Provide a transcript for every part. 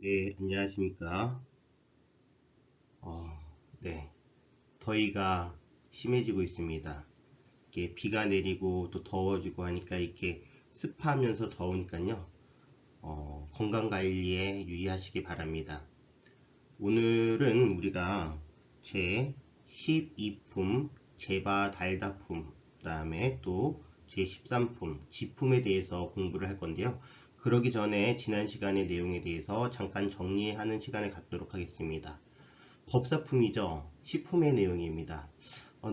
네, 안녕하십니까. 어, 네, 더위가 심해지고 있습니다. 이게 비가 내리고 또 더워지고 하니까 이렇게 습하면서 더우니까요. 건강 관리에 유의하시기 바랍니다. 오늘은 우리가 제 12품 제바 달다품, 그 다음에 또 제 13품 지품에 대해서 공부를 할 건데요. 그러기 전에 지난 시간의 내용에 대해서 잠깐 정리하는 시간을 갖도록 하겠습니다. 법사품이죠. 시품의 내용입니다.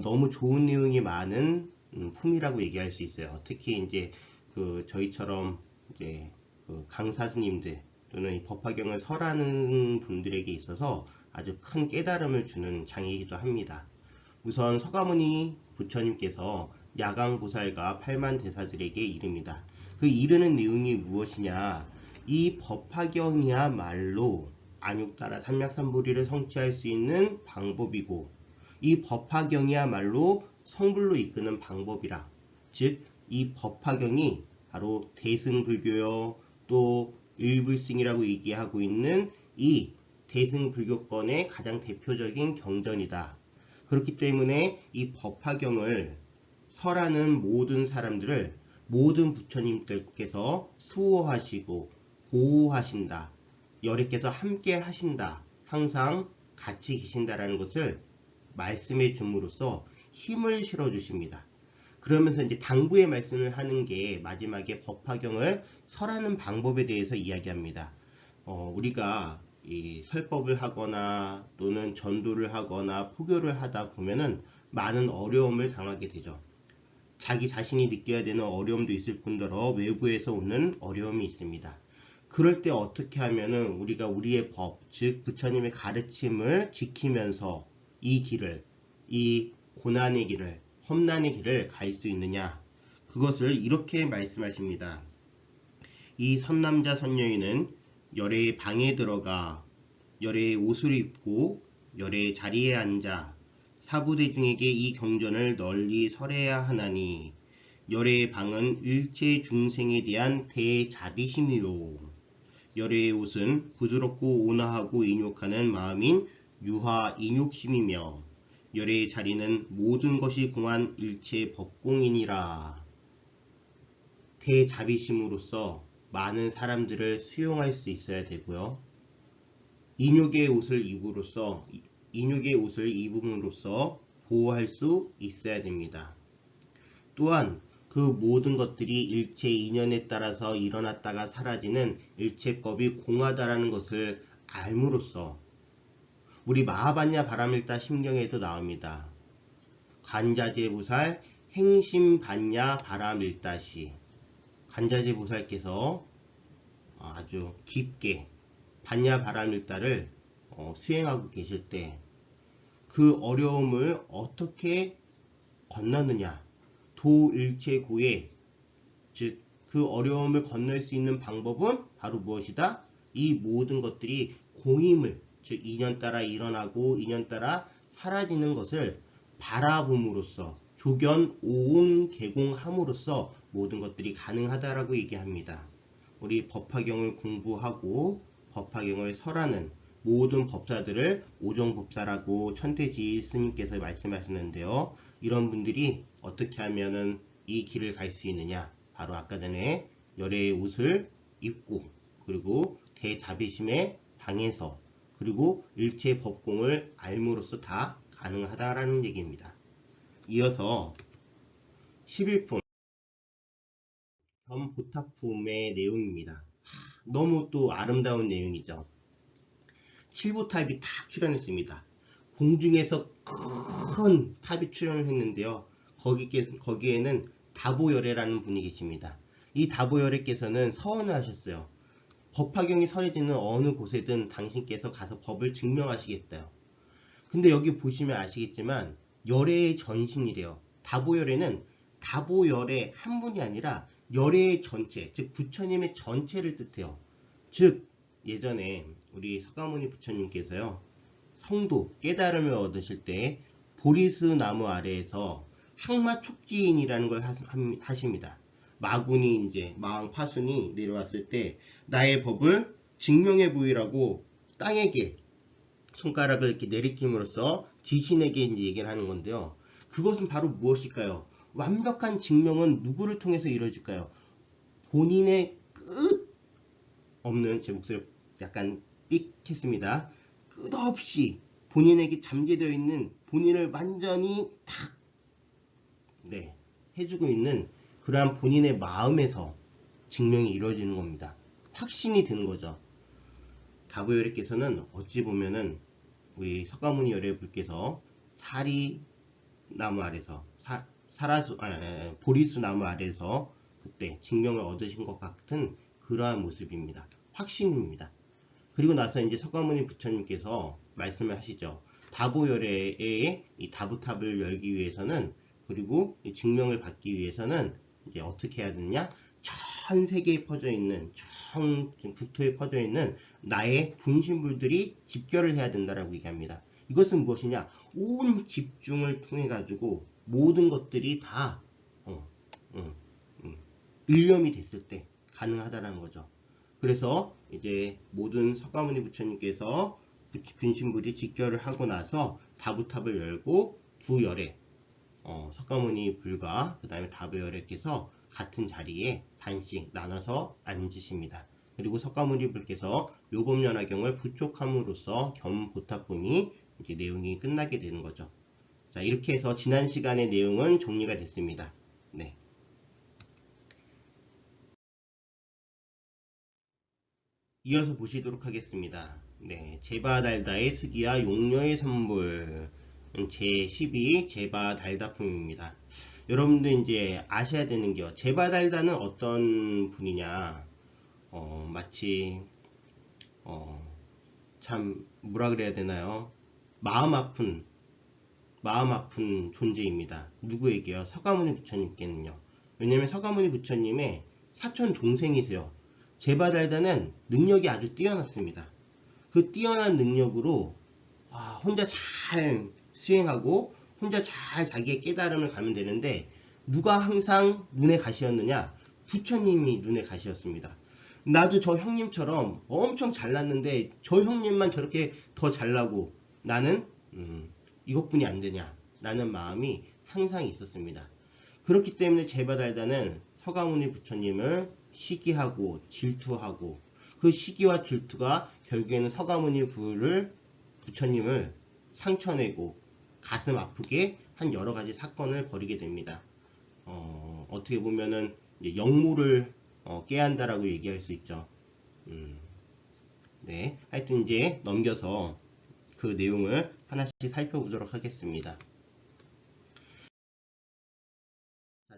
너무 좋은 내용이 많은 품이라고 얘기할 수 있어요. 특히 이제 저희처럼 이제 강사 스님들 또는 이 법화경을 설하는 분들에게 있어서 아주 큰 깨달음을 주는 장이기도 합니다. 우선 서가모니 부처님께서 야강보살과 팔만대사들에게 이릅니다. 그 이르는 내용이 무엇이냐? 이 법화경이야말로 안육따라 삼약삼보리를 성취할 수 있는 방법이고, 이 법화경이야말로 성불로 이끄는 방법이라. 즉, 이 법화경이 바로 대승불교요, 또 일불승이라고 얘기하고 있는 이 대승불교권의 가장 대표적인 경전이다. 그렇기 때문에 이 법화경을 설하는 모든 사람들을 모든 부처님들께서 수호하시고 보호하신다. 여래께서 함께 하신다. 항상 같이 계신다라는 것을 말씀해 줌으로써 힘을 실어 주십니다. 그러면서 이제 당부의 말씀을 하는 게 마지막에 법화경을 설하는 방법에 대해서 이야기합니다. 우리가 이 설법을 하거나 또는 전도를 하거나 포교를 하다 보면은 많은 어려움을 당하게 되죠. 자기 자신이 느껴야 되는 어려움도 있을 뿐더러 외부에서 오는 어려움이 있습니다. 그럴 때 어떻게 하면은 우리가 우리의 법, 즉 부처님의 가르침을 지키면서 이 길을, 이 고난의 길을, 험난의 길을 갈 수 있느냐? 그것을 이렇게 말씀하십니다. 이 선남자 선녀인은 열의 방에 들어가 열의 옷을 입고 열의 자리에 앉아 사부대중에게 이 경전을 널리 설해야 하나니 열의 방은 일체 중생에 대한 대자비심이요 열의 옷은 부드럽고 온화하고 인욕하는 마음인 유화 인욕심이며 열의 자리는 모든 것이 공한 일체 법공이니라. 대자비심으로써 많은 사람들을 수용할 수 있어야 되고요. 인욕의 옷을 입음으로써 보호할 수 있어야 됩니다. 또한 그 모든 것들이 일체 인연에 따라서 일어났다가 사라지는 일체법이 공하다라는 것을 알므로써 우리 마하반야 바라밀다 심경에도 나옵니다. 관자재보살 행심반야 바라밀다시 관자재보살께서 아주 깊게 반야 바라밀다를 수행하고 계실 때 그 어려움을 어떻게 건너느냐 도일체고에 즉 그 어려움을 건널 수 있는 방법은 바로 무엇이다? 이 모든 것들이 공임을 즉 인연 따라 일어나고 인연 따라 사라지는 것을 바라봄으로써 조견 오온 개공함으로써 모든 것들이 가능하다라고 얘기합니다. 우리 법화경을 공부하고 법화경을 설하는 모든 법사들을 오종법사라고 천태지 스님께서 말씀하시는데요. 이런 분들이 어떻게 하면은 이 길을 갈 수 있느냐? 바로 아까 전에 열애의 옷을 입고 그리고 대자비심의 방에서 그리고 일체 법공을 알므로써 다 가능하다라는 얘기입니다. 이어서 11품 견보탑품의 내용입니다. 너무 또 아름다운 내용이죠. 7부탑이 탁 출연했습니다. 공중에서 큰 탑이 출연을 했는데요. 거기에는 다보열애라는 분이 계십니다. 이 다보열애께서는 서원을 하셨어요. 법화경이 설해지는 어느 곳에든 당신께서 가서 법을 증명하시겠다요. 근데 여기 보시면 아시겠지만 열애의 전신이래요. 다보열애는 다보열애 한 분이 아니라 열애의 전체, 즉 부처님의 전체를 뜻해요. 즉 예전에 우리 서가모니 부처님께서요. 성도 깨달음을 얻으실 때 보리스 나무 아래에서 항마촉지인이라는 걸 하십니다. 마군이 이제 마왕 파순이 내려왔을 때 나의 법을 증명해 보이라고 땅에게 손가락을 이렇게 내리킴으로써 지신에게 이제 얘기를 하는 건데요. 그것은 바로 무엇일까요? 완벽한 증명은 누구를 통해서 이루어질까요? 본인의 끝 없는, 제 목소리 약간 삑했습니다. 끝없이 본인에게 잠재되어 있는, 본인을 완전히 탁 해주고 있는 그러한 본인의 마음에서 증명이 이루어지는 겁니다. 확신이 드는 거죠. 다부열애께서는 어찌 보면은 우리 석가모니 열애불께서 사리나무 아래서 보리수 나무 아래서 그때 증명을 얻으신 것 같은 그러한 모습입니다. 확신입니다. 그리고 나서 이제 석가모니 부처님께서 말씀을 하시죠. 다부열애의 이 다부탑을 열기 위해서는, 그리고 이 증명을 받기 위해서는 이제 어떻게 해야 되느냐? 전 세계에 퍼져 있는, 전 국토에 퍼져 있는 나의 분신불들이 집결을 해야 된다라고 얘기합니다. 이것은 무엇이냐? 온 집중을 통해 가지고 모든 것들이 다 일념이 됐을 때 가능하다라는 거죠. 그래서 이제 모든 석가모니 부처님께서 분신불이 집결을 하고 나서 다부탑을 열고 두 열애, 석가모니 불과 그 다음에 다부열애께서 같은 자리에 반씩 나눠서 앉으십니다. 그리고 석가모니 불께서 묘법연화경을 부촉함으로써 겸보탑품이 이제 내용이 끝나게 되는 거죠. 자, 이렇게 해서 지난 시간의 내용은 정리가 됐습니다. 네. 이어서 보시도록 하겠습니다. 네, 제바달다의 스기와 용녀의 선물 제12 제바달다품입니다. 여러분들 이제 아셔야 되는 게요. 제바달다는 어떤 분이냐? 마치 참 뭐라 그래야 되나요? 마음 아픈 존재입니다. 누구에게요? 석가모니 부처님께는요. 왜냐면 석가모니 부처님의 사촌 동생이세요. 제바달다는 능력이 아주 뛰어났습니다. 그 뛰어난 능력으로 혼자 잘 수행하고 혼자 잘 자기의 깨달음을 가면 되는데, 누가 항상 눈에 가시였느냐? 부처님이 눈에 가시였습니다. 나도 저 형님처럼 엄청 잘났는데 저 형님만 저렇게 더 잘나고 나는 이것뿐이 안 되냐 라는 마음이 항상 있었습니다. 그렇기 때문에 제바달다는 석가모니 부처님을 시기하고 질투하고, 그 시기와 질투가 결국에는 석가모니 부처님을 상처내고 가슴 아프게 한 여러 가지 사건을 벌이게 됩니다. 어떻게 보면은 역모를 깨한다라고 얘기할 수 있죠. 네, 하여튼 이제 넘겨서 그 내용을 하나씩 살펴보도록 하겠습니다.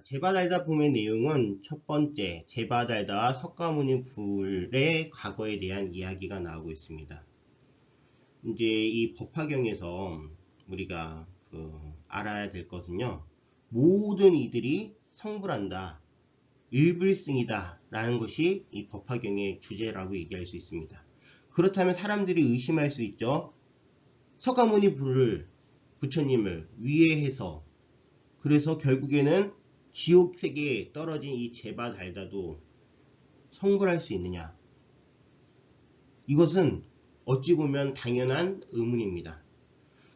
제바달다품의 내용은 첫 번째, 제바달다와 석가모니 불의 과거에 대한 이야기가 나오고 있습니다. 이제 이 법화경에서 우리가 알아야 될 것은요, 모든 이들이 성불한다, 일불승이다 라는 것이 이 법화경의 주제라고 얘기할 수 있습니다. 그렇다면 사람들이 의심할 수 있죠. 석가모니 부처님을 위해해서, 그래서 결국에는 지옥 세계에 떨어진 이 제바달다도 성불할 수 있느냐? 이것은 어찌 보면 당연한 의문입니다.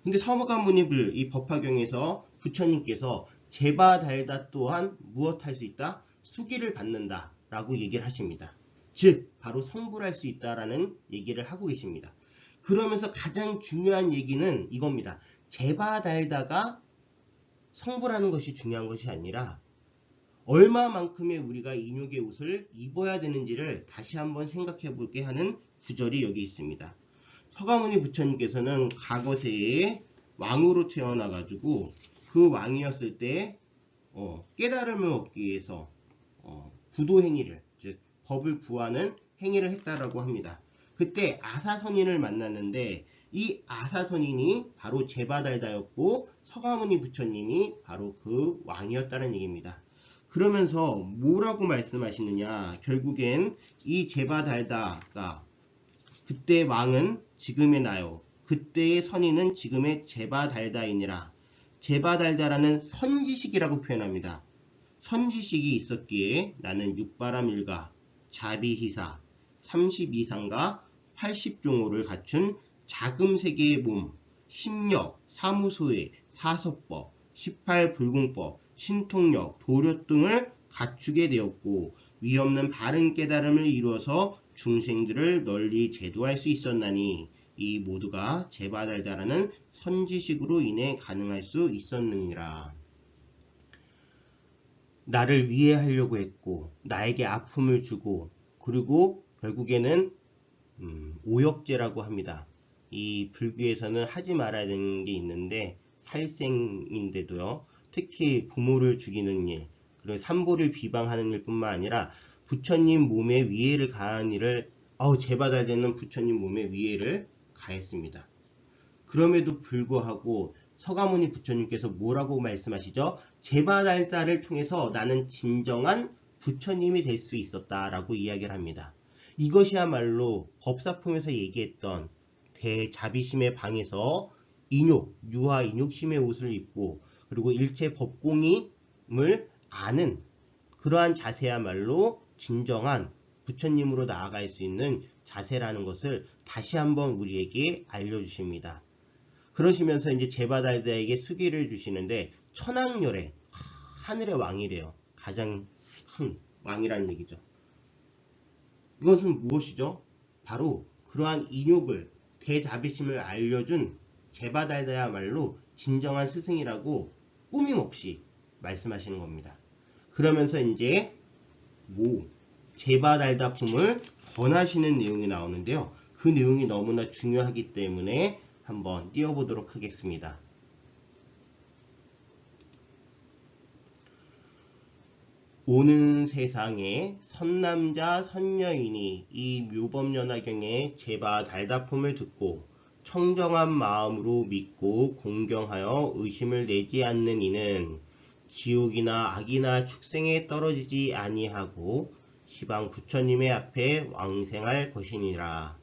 근데 석가모니 불, 이 법화경에서 부처님께서 제바달다 또한 무엇할 수 있다? 수기를 받는다 라고 얘기를 하십니다. 즉 바로 성불할 수 있다라는 얘기를 하고 계십니다. 그러면서 가장 중요한 얘기는 이겁니다. 제바달다가 성불하는 것이 중요한 것이 아니라 얼마만큼의 우리가 인욕의 옷을 입어야 되는지를 다시 한번 생각해 볼게 하는 구절이 여기 있습니다. 석가모니 부처님께서는 과거세에 왕으로 태어나 가지고 그 왕이었을 때 깨달음을 얻기 위해서 구도행위를, 즉 법을 구하는 행위를 했다라고 합니다. 그때 아사선인을 만났는데 이 아사선인이 바로 제바달다였고 석가모니 부처님이 바로 그 왕이었다는 얘기입니다. 그러면서 뭐라고 말씀하시느냐? 결국엔 이 제바달다가, 그때 왕은 지금의 나요, 그때의 선인은 지금의 제바달다이니라. 제바달다라는 선지식이라고 표현합니다. 선지식이 있었기에 나는 육바람일가, 자비희사, 32상과 80종호를 갖춘 자금세계의 몸, 심력, 사무소의 사서법, 18불공법, 신통력, 도력 등을 갖추게 되었고 위 없는 바른 깨달음을 이루어서 중생들을 널리 제도할 수 있었나니 이 모두가 제바달다라는 선지식으로 인해 가능할 수 있었느니라. 나를 위해하려고 했고 나에게 아픔을 주고 그리고 결국에는 오역죄라고 합니다. 이 불교에서는 하지 말아야 되는 게 있는데 살생인데도요. 특히 부모를 죽이는 일, 그리고 산보를 비방하는 일뿐만 아니라 부처님 몸에 위해를 가한 일을 제바달되는 부처님 몸에 위해를 가했습니다. 그럼에도 불구하고 서가모니 부처님께서 뭐라고 말씀하시죠? 제바달다를 통해서 나는 진정한 부처님이 될 수 있었다라고 이야기를 합니다. 이것이야말로 법사품에서 얘기했던 대자비심의 방에서 유화 인욕심의 옷을 입고 그리고 일체 법공임을 아는 그러한 자세야말로 진정한 부처님으로 나아갈 수 있는 자세라는 것을 다시 한번 우리에게 알려주십니다. 그러시면서 이제 제바달다에게 수기를 주시는데 천왕열의 하늘의 왕이래요. 가장 큰 왕이라는 얘기죠. 이것은 무엇이죠? 바로 그러한 인욕을 대자비심을 알려준 제바달다야말로 진정한 스승이라고 꾸밈없이 말씀하시는 겁니다. 그러면서 이제 제바달다품을 권하시는 내용이 나오는데요. 그 내용이 너무나 중요하기 때문에 한번 띄워보도록 하겠습니다. 오는 세상에 선남자 선녀인이 이 묘법연화경의 제바달다품을 듣고 청정한 마음으로 믿고 공경하여 의심을 내지 않는 이는 지옥이나 악이나 축생에 떨어지지 아니하고 시방 부처님의 앞에 왕생할 것이니라.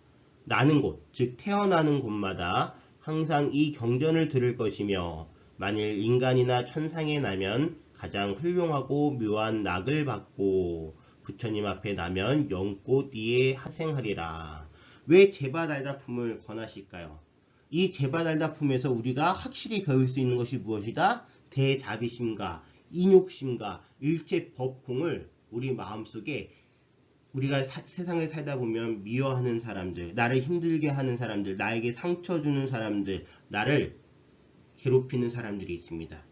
나는 곳, 즉 태어나는 곳마다 항상 이 경전을 들을 것이며 만일 인간이나 천상에 나면 가장 훌륭하고 묘한 낙을 받고 부처님 앞에 나면 영꽃 위에 하생하리라. 왜 제바달다품을 권하실까요? 이 제바달다품에서 우리가 확실히 배울 수 있는 것이 무엇이다? 대자비심과 인욕심과 일체 법공을 우리 마음속에 우리가 세상을 살다 보면 미워하는 사람들, 나를 힘들게 하는 사람들, 나에게 상처 주는 사람들, 나를 괴롭히는 사람들이 있습니다.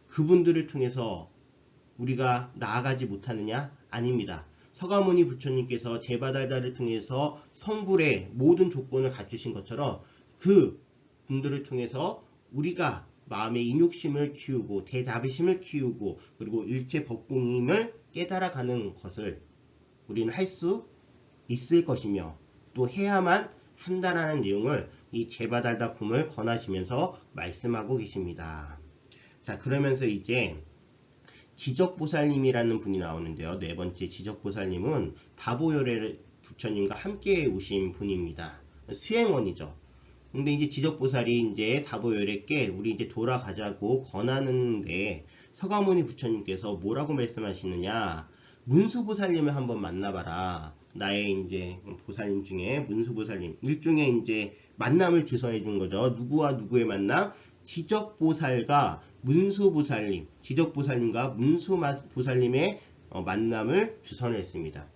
그분들을 통해서 우리가 나아가지 못하느냐? 아닙니다. 서가모니 부처님께서 제바달다를 통해서 성불의 모든 조건을 갖추신 것처럼 그 분들을 통해서 우리가 마음의 인욕심을 키우고 대자비심을 키우고 그리고 일체 법공임을 깨달아가는 것을 우리는 할 수 있을 것이며 또 해야만 한다라는 내용을 이 제바달다품을 권하시면서 말씀하고 계십니다. 자, 그러면서 이제 지적보살님이라는 분이 나오는데요. 네 번째 지적보살님은 다보열애 부처님과 함께 오신 분입니다. 수행원이죠. 근데 이제 지적보살이 이제 다보열애께 우리 이제 돌아가자고 권하는데 서가모니 부처님께서 뭐라고 말씀하시느냐? 문수보살님을 한번 만나봐라. 나의 이제 보살님 중에 문수보살님, 일종의 이제 만남을 주선해 준 거죠. 누구와 누구의 만남? 지적보살과 문수보살님, 지적보살님과 문수보살님의 만남을 주선했습니다.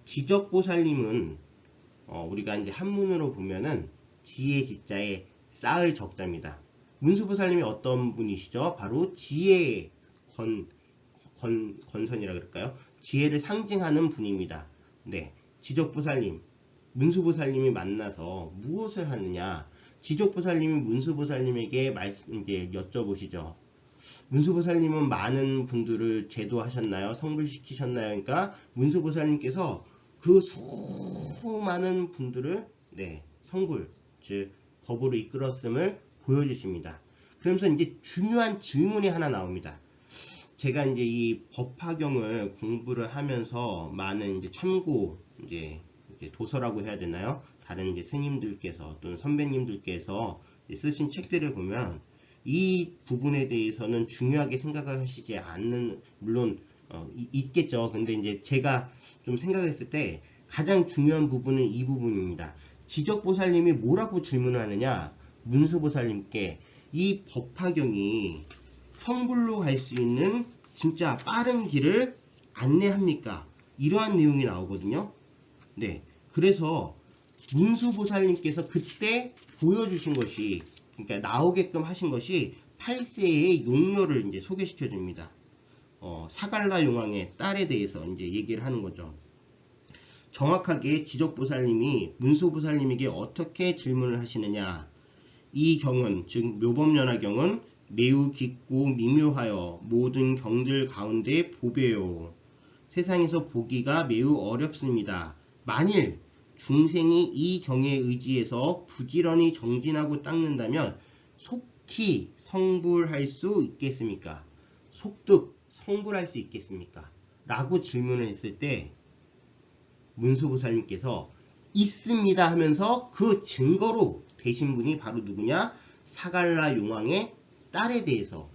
지적보살님은 우리가 이제 한문으로 보면은 지혜 지자에 쌓을 적자입니다. 문수보살님이 어떤 분이시죠? 바로 지혜의 건선이라 그럴까요? 지혜를 상징하는 분입니다. 네, 지적보살님, 문수보살님이 만나서 무엇을 하느냐? 지적보살님이 문수보살님에게 이제 여쭤보시죠. 문수보살님은 많은 분들을 제도하셨나요? 성불시키셨나요? 그러니까 문수보살님께서 그 수많은 분들을 성불, 즉 법으로 이끌었음을 보여주십니다. 그러면서 이제 중요한 질문이 하나 나옵니다. 제가 이제 이 법화경을 공부를 하면서 많은 이제 참고 이제 도서라고 해야 되나요? 다른 이제 스님들께서 또는 선배님들께서 쓰신 책들을 보면 이 부분에 대해서는 중요하게 생각을 하시지 않는, 물론 있겠죠. 근데 이제 제가 좀 생각했을 때 가장 중요한 부분은 이 부분입니다. 지적보살님이 뭐라고 질문을 하느냐? 문수보살님께 이 법화경이 성불로 갈 수 있는 진짜 빠른 길을 안내합니까? 이러한 내용이 나오거든요. 네, 그래서 문수보살님께서 그때 보여주신 것이, 그러니까 나오게끔 하신 것이 8세의 용녀를 이제 소개시켜 줍니다. 사갈라 용왕의 딸에 대해서 이제 얘기를 하는 거죠. 정확하게 지적보살님이 문수보살님에게 어떻게 질문을 하시느냐? 이 경은, 즉 묘법연화경은 매우 깊고 미묘하여 모든 경들 가운데 보배요. 세상에서 보기가 매우 어렵습니다. 만일 중생이 이 경에 의지해서 부지런히 정진하고 닦는다면 속히 성불할 수 있겠습니까? 속득 성불할 수 있겠습니까? 라고 질문을 했을 때 문수보살님께서 있습니다 하면서 그 증거로 되신 분이 바로 누구냐? 사갈라 용왕의 딸에 대해서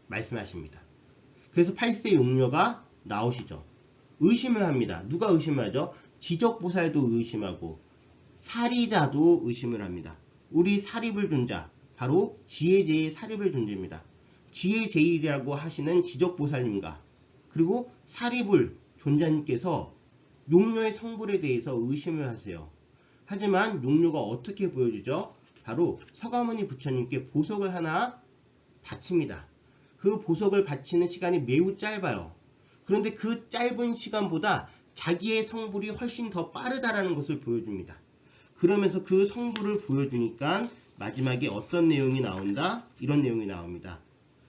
말씀하십니다. 그래서 8세 용녀가 나오시죠. 의심을 합니다. 누가 의심하죠? 지적보살도 의심하고 사리자도 의심을 합니다. 우리 사리불 존자, 바로 지혜제의 사리불 존재입니다. 지혜제일이라고 하시는 지적보살님과 그리고 사리불 존자님께서 용녀의 성불에 대해서 의심을 하세요. 하지만 용녀가 어떻게 보여주죠? 바로 서가모니 부처님께 보석을 하나 바칩니다. 그 보석을 바치는 시간이 매우 짧아요. 그런데 그 짧은 시간보다 자기의 성불이 훨씬 더 빠르다라는 것을 보여줍니다. 그러면서 그 성불을 보여주니까 마지막에 어떤 내용이 나온다? 이런 내용이 나옵니다.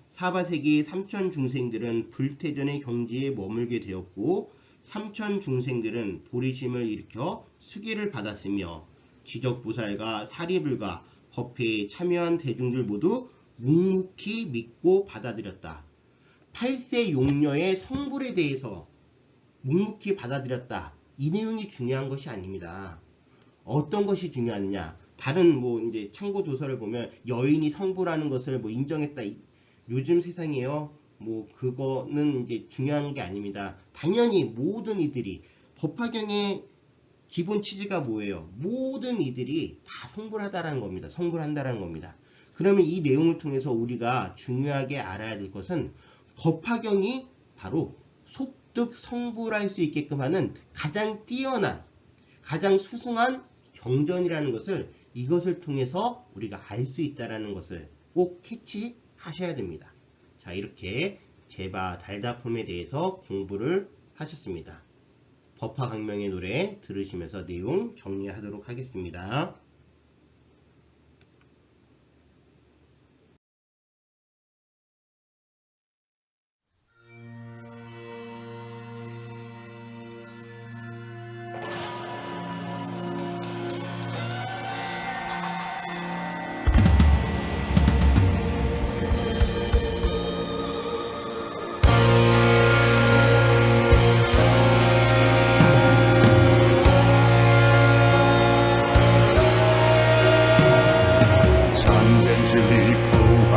사바세계의 삼천 중생들은 불태전의 경지에 머물게 되었고 삼천 중생들은 보리심을 일으켜 수기를 받았으며 지적보살과 사리불과 법회에 참여한 대중들 모두 묵묵히 믿고 받아들였다. 8세 용녀의 성불에 대해서 묵묵히 받아들였다. 이 내용이 중요한 것이 아닙니다. 어떤 것이 중요하느냐? 다른 이제 참고 도서를 보면 여인이 성불하는 것을 인정했다. 요즘 세상에요. 그거는 이제 중요한 게 아닙니다. 당연히 모든 이들이 법화경의 기본 취지가 뭐예요? 모든 이들이 다 성불하다라는 겁니다. 성불한다라는 겁니다. 그러면 이 내용을 통해서 우리가 중요하게 알아야 될 것은 법화경이 바로 속득 성불할 수 있게끔 하는 가장 뛰어난, 가장 수승한 경전이라는 것을 이것을 통해서 우리가 알 수 있다는 것을 꼭 캐치하셔야 됩니다. 자, 이렇게 제바 달다품에 대해서 공부를 하셨습니다. 법화강명의 노래 들으시면서 내용 정리하도록 하겠습니다.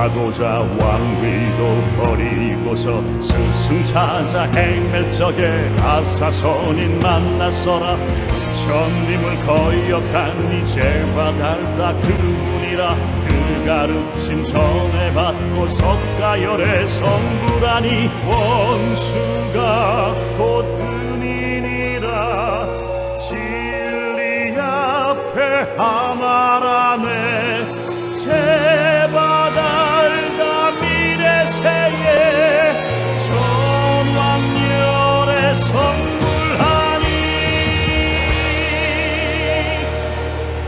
하고자 왕위도 버리고서 스승 찾아 행멸 적에 아사선인 만났어라. 부처님을 거역한 이 제바달다 그분이라. 그 가르침 전해받고 석가열의 성불하니 원수가 곧 은인이라. 진리 앞에 하나라네 제바달다 미래세에 전왕열에 성불하니.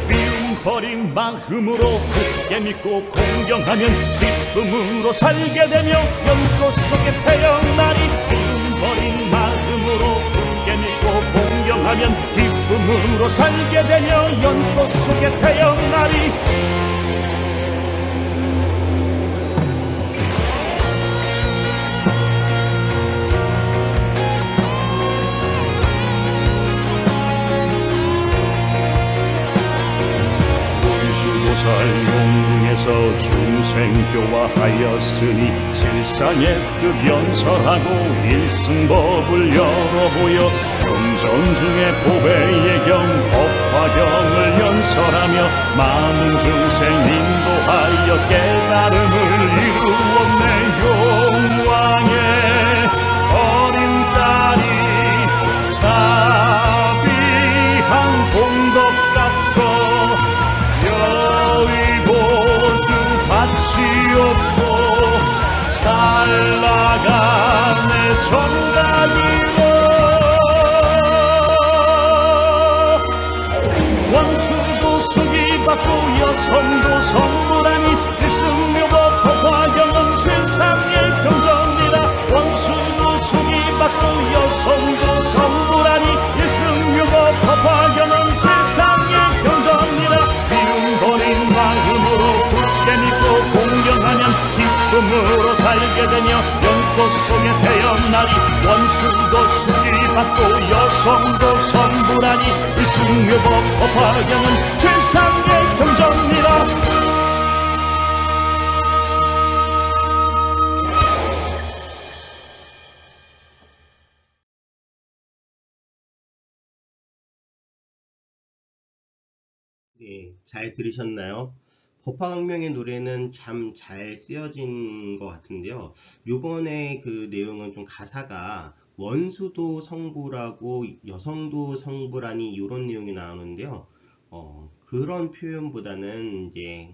미움 버린 마음으로 굳게 믿고 공경하면 기쁨으로 살게 되며 연꽃 속에 태어나리. 미움 버린 마음으로 굳게 믿고 공경하면 기쁨으로 살게 되며 연꽃 속에 태어나리. 용궁의 이로써 중생교화하였으니 실상의 뜻 연설하고 일승법을 열어보여 경전 중에 보배의 경 법화경을 연설하며 많은 중생 인도하여 깨달음을 이루었네. 용왕의 어린 딸이 자비한 공덕같어 여의보수 밭이 없고 잘 나가네 정답이로 원수도 수기받고 여성도 성불하니 일승묘법 법화경은 세상의 경전이라. 원수도 수기받고 여성도 성불하니 일승묘법 법화경은 세상의 경전이라. 미움 버린 마음으로 굳게 믿고 공경하면 기쁨으로 살게 되며 연꽃 속에 태어나리. 원수도 수기받고 여성도 성불하니 일승묘법 법화경은 세상의 경전이라. 네, 잘 들으셨나요? 법화강명의 노래는 참 잘 쓰여진 것 같은데요. 요번에 그 내용은 좀 가사가 원수도 성불하고 여성도 성불하니 이런 내용이 나오는데요. 그런 표현보다는 이제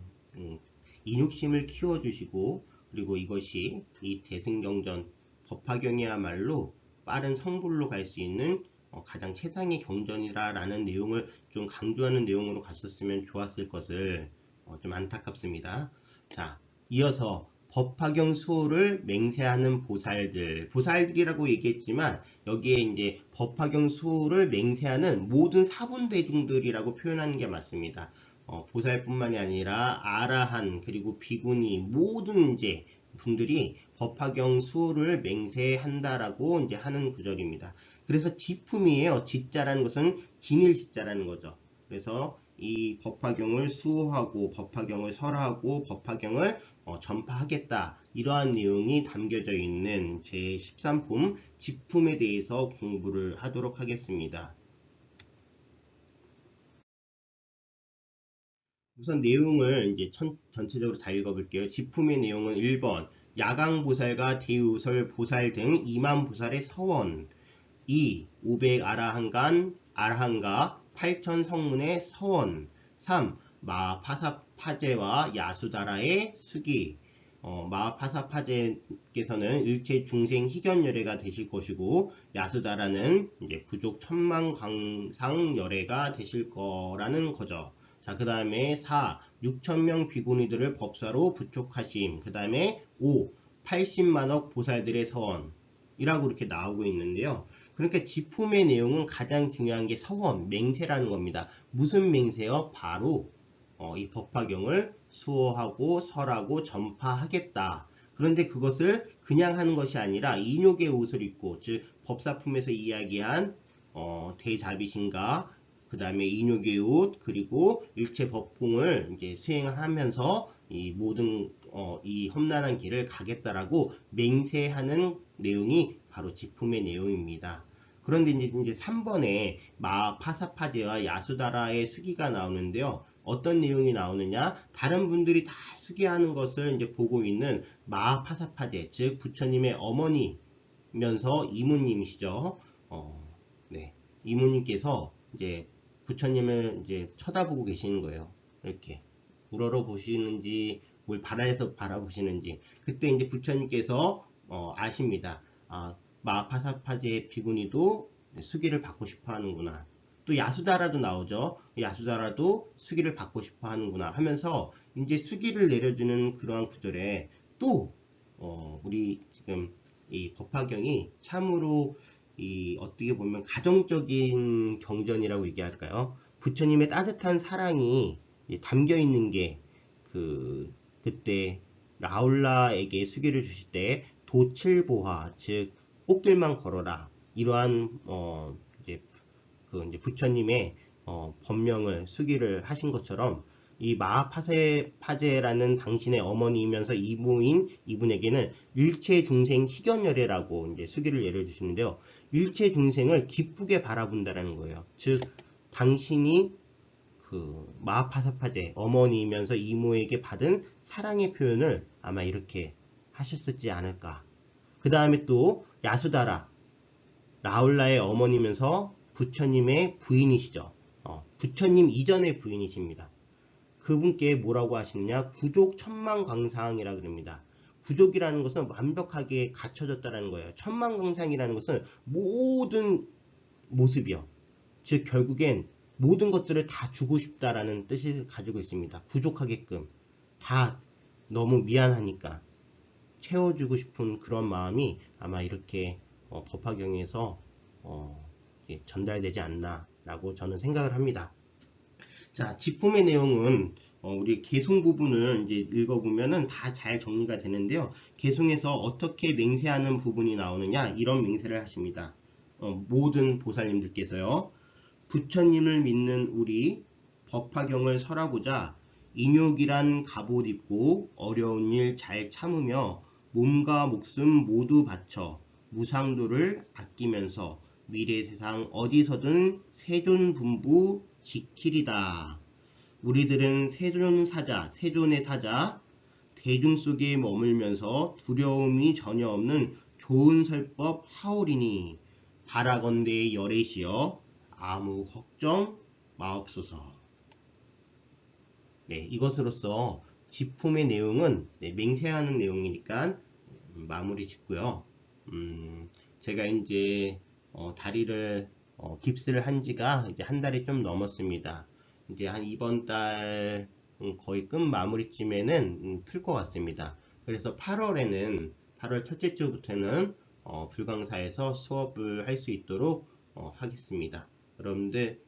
인육심을 키워주시고, 그리고 이것이 이 대승경전 법화경이야말로 빠른 성불로 갈 수 있는 가장 최상의 경전이라는 내용을 좀 강조하는 내용으로 갔었으면 좋았을 것을 좀 안타깝습니다. 자, 이어서 법화경 수호를 맹세하는 보살들이라고 얘기했지만 여기에 이제 법화경 수호를 맹세하는 모든 사분대중들이라고 표현하는 게 맞습니다. 보살뿐만이 아니라 아라한 그리고 비구니 모든 이제 분들이 법화경 수호를 맹세한다라고 이제 하는 구절입니다. 그래서 지품이에요. 지자라는 것은 진일지자라는 거죠. 그래서 이 법화경을 수호하고 법화경을 설하고 법화경을 전파하겠다, 이러한 내용이 담겨져 있는 제13품 지품에 대해서 공부를 하도록 하겠습니다. 우선 내용을 이제 전체적으로 다 읽어볼게요. 지품의 내용은 1번 야강보살과 대우설 보살 등 2만 보살의 서원, 2. 500 아라한과 8천 성문의 서원, 3. 마하파사파제와 야수다라의 수기. 마하파사파제께서는 일체 중생 희견열애가 되실 것이고, 야수다라는 이제 부족 천만광상 열애가 되실 거라는 거죠. 자, 그 다음에 4. 6천명 비구니들을 법사로 부촉하심. 그 다음에 5. 80만억 보살들의 서원 이라고 이렇게 나오고 있는데요. 그러니까 지품의 내용은 가장 중요한 게 서원, 맹세라는 겁니다. 무슨 맹세요? 바로 이 법화경을 수호하고 설하고 전파하겠다. 그런데 그것을 그냥 하는 것이 아니라 인욕의 옷을 입고, 즉 법사품에서 이야기한 대자비신가, 그 다음에 인욕의 옷, 그리고 일체 법공을 이제 수행하면서 이 모든 이 험난한 길을 가겠다라고 맹세하는 내용이 바로 지품의 내용입니다. 그런데 이제 3번에 마파사파제와 야수다라의 수기가 나오는데요. 어떤 내용이 나오느냐? 다른 분들이 다 수기하는 것을 이제 보고 있는 마파사파제, 즉 부처님의 어머니면서 이모님이시죠. 네, 이모님께서 이제 부처님을 이제 쳐다보고 계시는 거예요. 이렇게 우러러 보시는지, 뭘 바라에서 바라보시는지. 그때 이제 부처님께서 아십니다. 마파사파제 비구니도 수기를 받고 싶어 하는구나. 또 야수다라도 나오죠. 야수다라도 수기를 받고 싶어 하는구나 하면서 이제 수기를 내려주는 그러한 구절에 또 우리 지금 이 법화경이 참으로 어떻게 보면 가정적인 경전이라고 얘기할까요? 부처님의 따뜻한 사랑이 담겨 있는 게 그때 라울라에게 수기를 주실 때 도칠보화, 즉 꽃길만 걸어라, 이러한 이제 부처님의 법명을 수기를 하신 것처럼 이 마하파제라는 당신의 어머니이면서 이모인 이분에게는 일체중생 희견열애라고 이제 수기를 예를 주시는데요. 일체중생을 기쁘게 바라본다라는 거예요. 즉 당신이 그 마하파사파제 어머니이면서 이모에게 받은 사랑의 표현을 아마 이렇게 하셨었지 않을까. 그 다음에 또 야수다라, 라울라의 어머니면서 부처님의 부인이시죠. 부처님 이전의 부인이십니다. 그분께 뭐라고 하시느냐, 구족 천만광상이라 그럽니다. 구족이라는 것은 완벽하게 갖춰졌다는 거예요. 천만광상이라는 것은 모든 모습이요. 즉 결국엔 모든 것들을 다 주고 싶다라는 뜻을 가지고 있습니다. 부족하게끔 다 너무 미안하니까 채워주고 싶은 그런 마음이 아마 이렇게 법화경에서 전달되지 않나라고 저는 생각을 합니다. 자, 지품의 내용은 우리 개송 부분을 이제 읽어보면은 다 잘 정리가 되는데요. 개송에서 어떻게 맹세하는 부분이 나오느냐, 이런 맹세를 하십니다. 모든 보살님들께서요. 부처님을 믿는 우리 법화경을 설하고자 인욕이란 갑옷 입고 어려운 일 잘 참으며 몸과 목숨 모두 바쳐 무상도를 아끼면서 미래 세상 어디서든 세존분부 지키리다. 우리들은 세존사자, 세존의 사자, 대중 속에 머물면서 두려움이 전혀 없는 좋은 설법 하오리니 바라건대의 열애시여 아무 걱정 마옵소서. 네, 이것으로써 지품의 내용은 맹세하는 내용이니까 마무리 짓고요. 제가 이제 다리를 깁스를 한 지가 이제 한 달이 좀 넘었습니다. 이제 한 이번 달 거의 끝 마무리쯤에는 풀 것 같습니다. 그래서 8월 첫째 주부터는 불광사에서 수업을 할 수 있도록 하겠습니다. 여러분들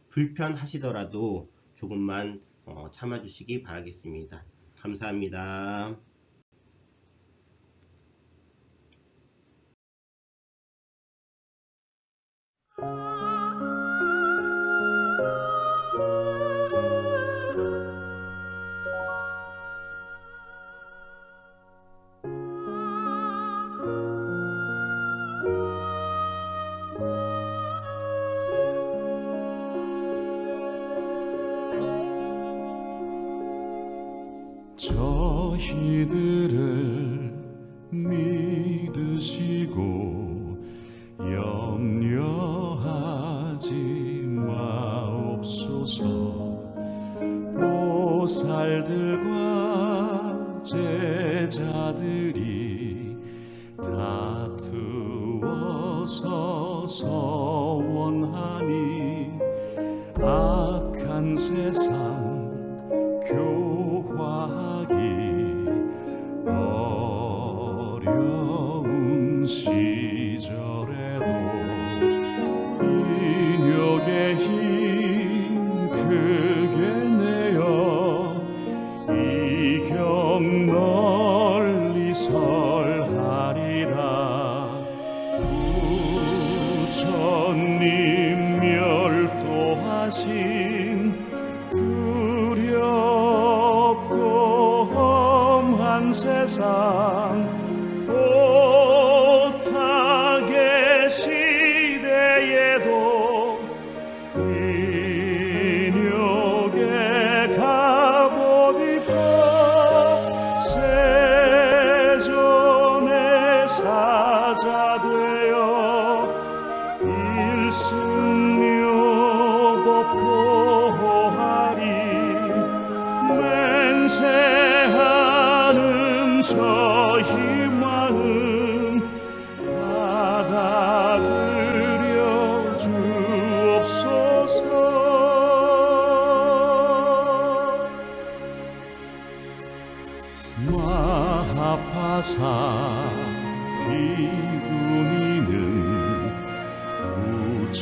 불편하시더라도 조금만 참아주시기 바라겠습니다. 감사합니다. 저희들을 믿으시고 염려하지 마옵소서. 보살들과 제자들이 다투어서 서원하니 악한 세상 교화하기 어려운 시절에도 인욕의 힘 크게 내어 이경 널리 설하리라. 부처님 멸도하신 세상 오타계 시대에도 인욕의 갑옷 입고 세존의 사자 되어 일승묘법 보호하리. 맹세하는 저희 마음 받아들여 주옵소서. 마하파사 비구니는 부처